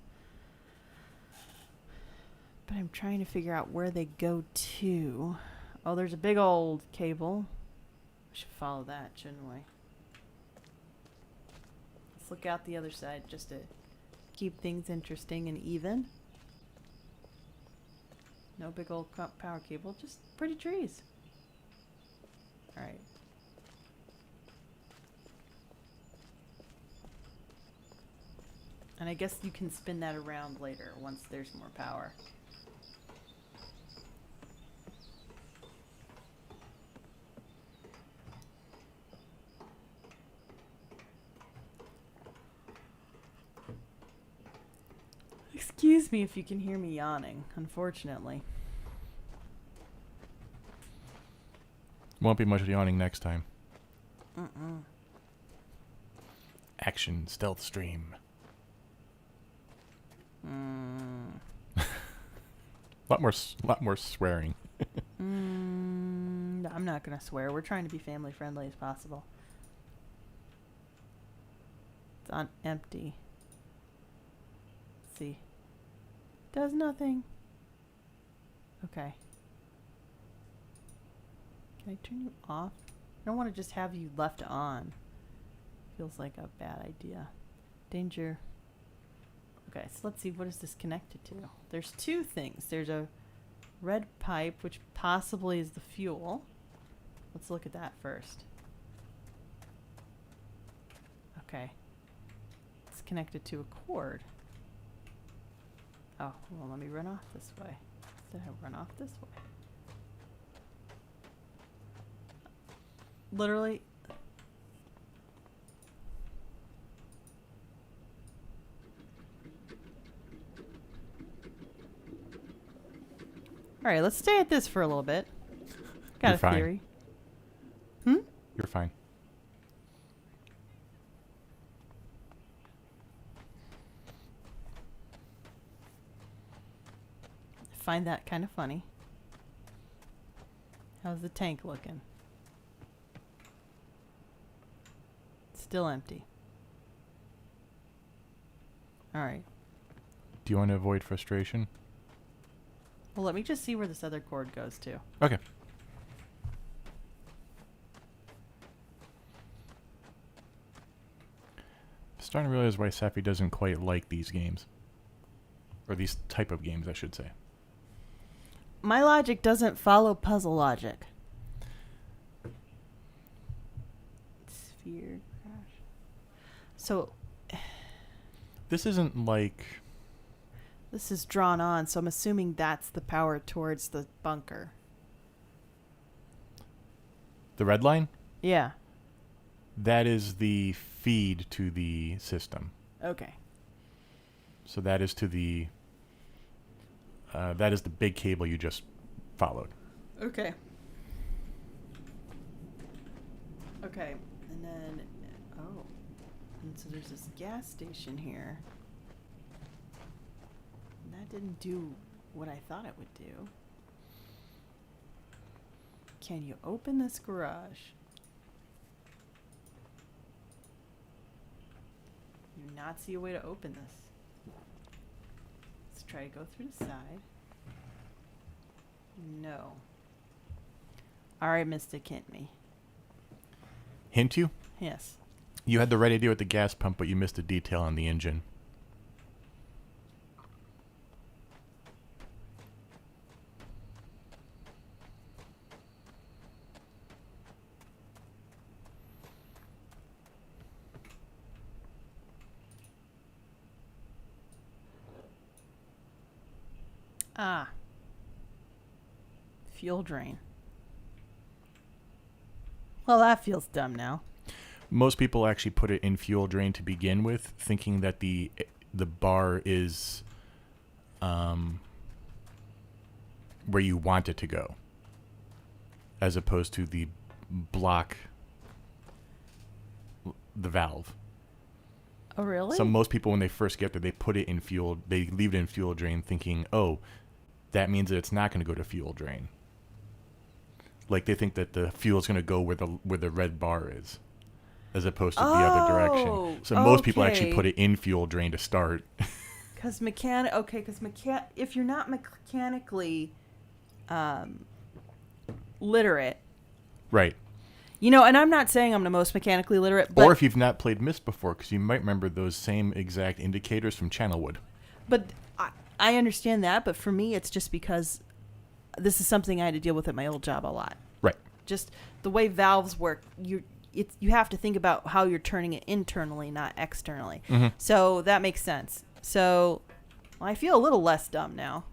But I'm trying to figure out where they go to. Oh, there's a big old cable. We should follow that, shouldn't we? Let's look out the other side just to keep things interesting and even. No big old power cable, just pretty trees. Alright. And I guess you can spin that around later once there's more power. Excuse me if you can hear me yawning, unfortunately. Won't be much yawning next time. Mm-mm. Action stealth stream. Lot more swearing. I'm not gonna swear. We're trying to be family friendly as possible. It's on empty. Let's see. Does nothing. Okay. Can I turn you off? I don't want to just have you left on. Feels like a bad idea. Danger. Okay, so let's see, what is this connected to? There's two things. There's a red pipe, which possibly is the fuel. Let's look at that first. Okay. It's connected to a cord. Oh, well, let me run off this way. Did I run off this way? Literally. All right, let's stay at this for a little bit. Got You're a fine. theory. You're fine. I find that kind of funny. How's the tank looking? Still empty. All right. Do you want to avoid frustration? Well, let me just see where this other cord goes to. Okay. Starting to realize why Safi doesn't quite like these games. Or these type of games, I should say. My logic doesn't follow puzzle logic. Sphere crash. So This isn't like... this is drawn on, so I'm assuming that's the power towards the bunker. The red line? Yeah. That is the feed to the system. Okay. So that is to the... that is the big cable you just followed. Okay. Okay. And then... oh. And so there's this gas station here. And that didn't do what I thought it would do. Can you open this garage? Do not see a way to open this. Let's try to go through the side. No. Alright, Mystic, hint me. Hint you? Yes. You had the right idea with the gas pump, but you missed a detail on the engine. Ah. Fuel drain. Well, that feels dumb now. Most people actually put it in fuel drain to begin with, thinking that the bar is where you want it to go, as opposed to the block, the valve. Oh, really? So most people, when they first get there, they put it in fuel. They leave it in fuel drain, thinking, "Oh, that means that it's not going to go to fuel drain." Like they think that the fuel is going to go where the red bar is, as opposed to the other direction. So most people actually put it in fuel drain to start. Because if you're not mechanically literate, Right. You know, and I'm not saying I'm the most mechanically literate, but Or if you've not played Myst before, because you might remember those same exact indicators from Channelwood. but I understand that. But for me, it's just because this is something I had to deal with at my old job a lot. Right. Just the way valves work, you have to think about how you're turning it internally, not externally. Mm-hmm. So that makes sense. So I feel a little less dumb now.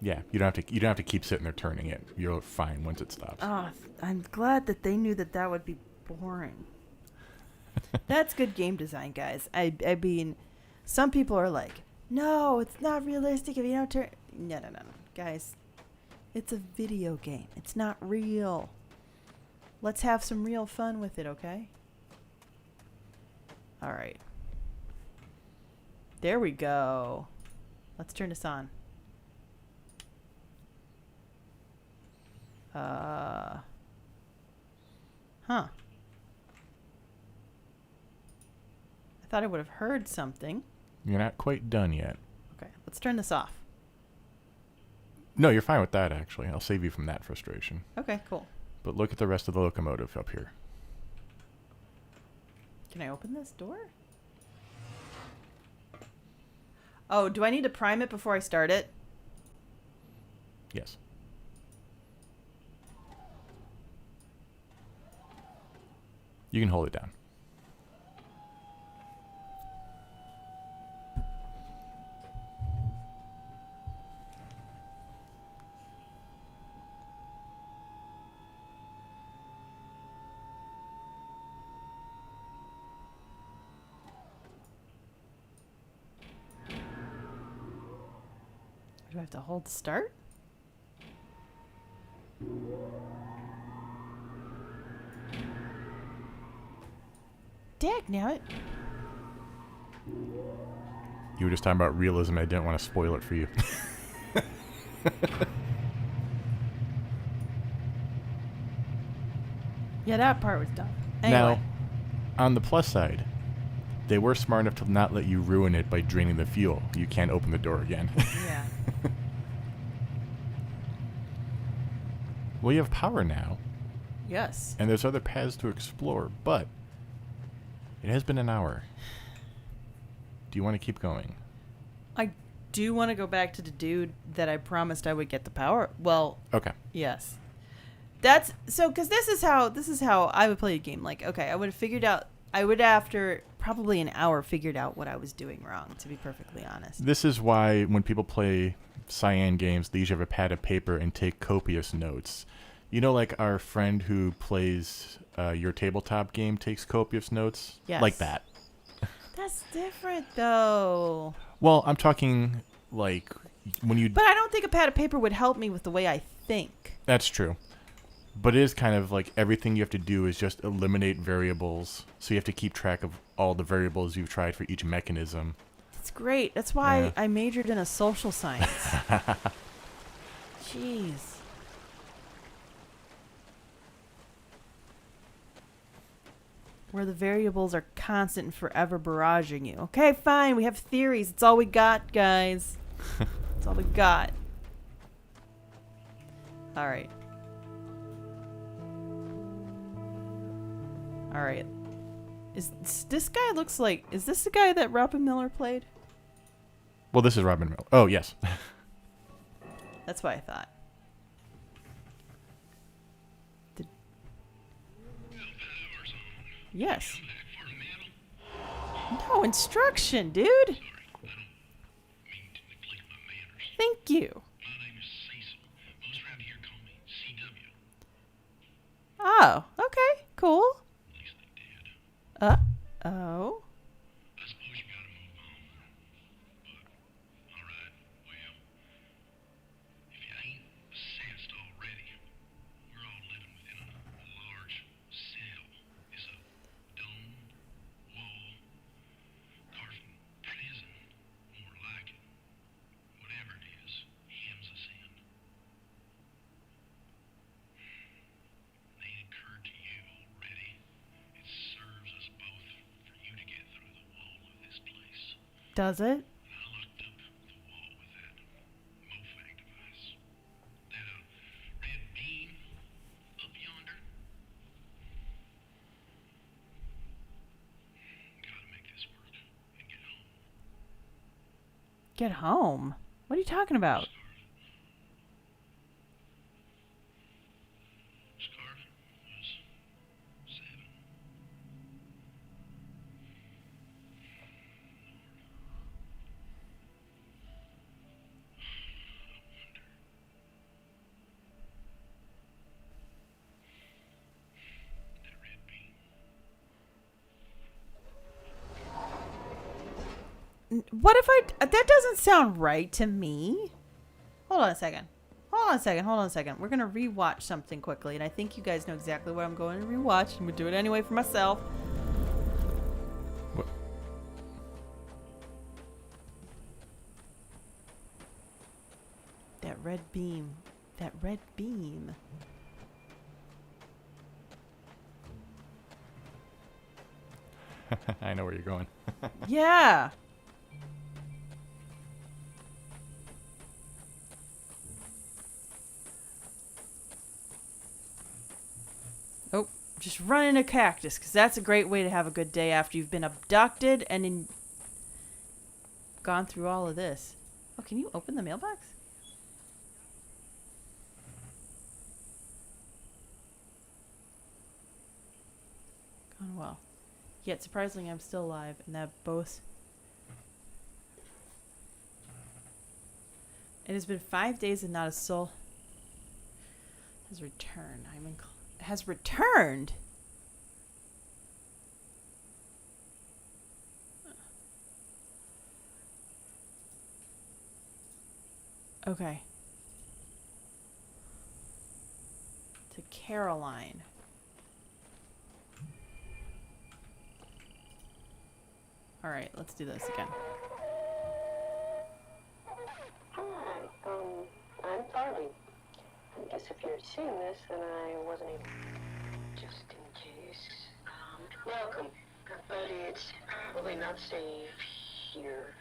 Yeah, you don't have to keep sitting there turning it. You're fine once it stops. Oh, I'm glad that they knew that would be boring. That's good game design, guys. I mean, some people are like, no, it's not realistic if you don't turn. No, guys. It's a video game. It's not real. Let's have some real fun with it, okay? All right. There we go. Let's turn this on. Huh. I thought I would have heard something. You're not quite done yet. Okay, let's turn this off. No, you're fine with that, actually. I'll save you from that frustration. Okay, cool. But look at the rest of the locomotive up here. Can I open this door? Oh, do I need to prime it before I start it? Yes. You can hold it down. Do I have to hold start? Dagnabbit. You were just talking about realism. I didn't want to spoil it for you. Yeah, that part was dumb. Anyway. Now, on the plus side, they were smart enough to not let you ruin it by draining the fuel. You can't open the door again. Yeah. Well, you have power now, Yes. and there's other paths to explore, but it has been an hour. Do you want to keep going? I do want to go back to the dude that I promised I would get the power. Well, Okay. yes. That's so because this is how I would play a game. Like, okay, I would after probably an hour figured out what I was doing wrong, to be perfectly honest. This is why when people play Cyan games, they usually have a pad of paper and take copious notes. You know, like our friend who plays your tabletop game takes copious notes? Yes. Like that. That's different though. Well, I'm talking like when you... But I don't think a pad of paper would help me with the way I think. That's true. But it is kind of like everything you have to do is just eliminate variables. So you have to keep track of all the variables you've tried for each mechanism. It's great. That's why Yeah. I majored in a social science. Jeez. Where the variables are constant and forever barraging you. Okay, fine. We have theories. It's all we got, guys. It's all we got. All right. All right. Is this guy looks like... Is this the guy that Robin Miller played? Well, this is Robin Miller. Oh, yes. That's what I thought. Yes. No instruction, dude. Thank you. Oh, okay, cool. Oh. Does it? Get home? What are you talking about? Scarlet was 7. That red beam. What if I... That doesn't sound right to me. Hold on a second. We're going to rewatch something quickly, and I think you guys know exactly what I'm going to rewatch. I'm going to do it anyway for myself. What? That red beam. I know where you're going. Yeah. Oh, just run in a cactus, because that's a great way to have a good day after you've been abducted and gone through all of this. Oh, can you open the mailbox? Gone well. Yet surprisingly, I'm still alive, and that both. It has been 5 days and not a soul has returned. Has returned. Okay. To Caroline. All right, let's do this again. Hi, I'm Farley. I guess if you're seeing this, then I wasn't able. Just in case. Welcome. But it's probably not safe here.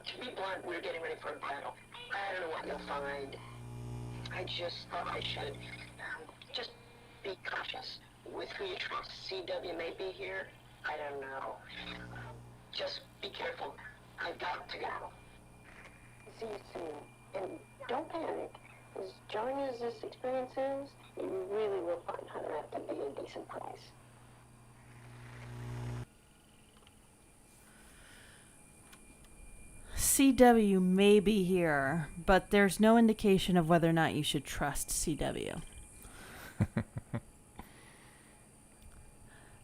To be blunt, we're getting ready for a battle. I don't know what you'll find. I just thought I should. Just be cautious with who you trust. CW may be here. I don't know. Just be careful. I've got to go. See you soon. And don't panic. As jarring as this experience is, you really will find Hunter out to be a decent price. CW may be here, but there's no indication of whether or not you should trust CW.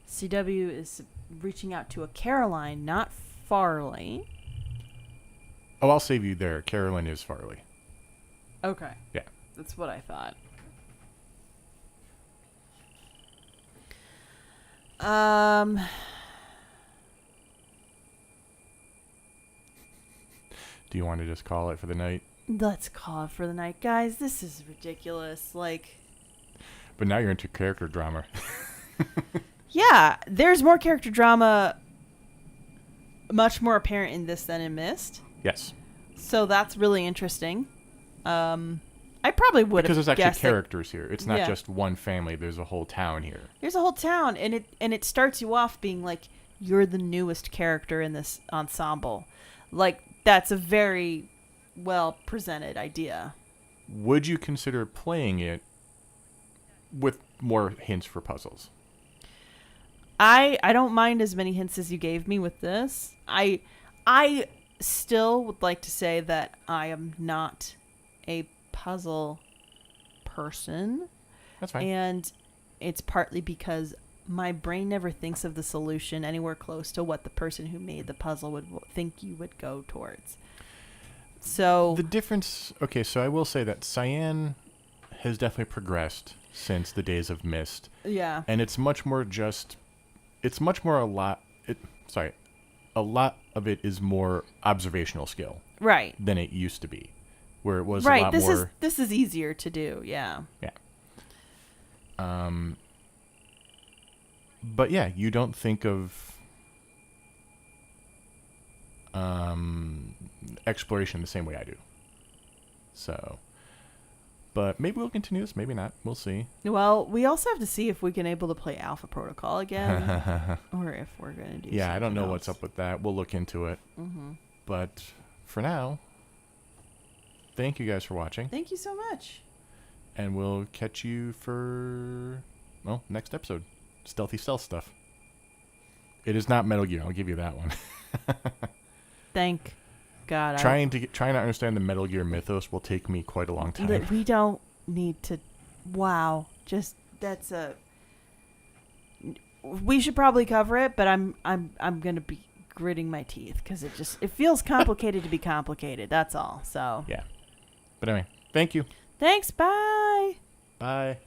CW is reaching out to a Caroline, not Farley. Oh, I'll save you there. Carolyn is Farley. Okay. Yeah. That's what I thought. Do you want to just call it for the night? Let's call it for the night. Guys, this is ridiculous. Like... But now you're into character drama. Yeah, there's more character drama, much more apparent in this than in Myst. Yes. So that's really interesting. I probably would have because there's actually guessed characters here. It's not yeah. just one family. There's a whole town here. There's a whole town, and it starts you off being like, you're the newest character in this ensemble. Like, that's a very well presented idea. Would you consider playing it with more hints for puzzles? I don't mind as many hints as you gave me with this. I still would like to say that I am not a puzzle person. That's fine. And it's partly because my brain never thinks of the solution anywhere close to what the person who made the puzzle would think you would go towards. So the difference... Okay, so I will say that Cyan has definitely progressed since the days of Myst. Yeah. And it's much more just... It's much more a lot of it is more observational skill. Right. Than it used to be. Where it was right. a lot more... This is easier to do, yeah. Yeah. But yeah, you don't think of exploration the same way I do. So, but maybe we'll continue this, maybe not. We'll see. Well, we also have to see if we can able to play Alpha Protocol again, or if we're going to do Yeah, I don't know something what's else. up with that. We'll look into it. Mm-hmm. But for now, thank you guys for watching. Thank you so much. And we'll catch you for, well, next episode. Stealthy stealth stuff. It is not Metal Gear. I'll give you that one. Thank God. Trying to understand the Metal Gear mythos will take me quite a long time. We don't need to. Wow. Just that's a. We should probably cover it, but I'm gonna be gritting my teeth because it feels complicated to be complicated. That's all. So yeah. But anyway, thank you. Thanks. Bye. Bye.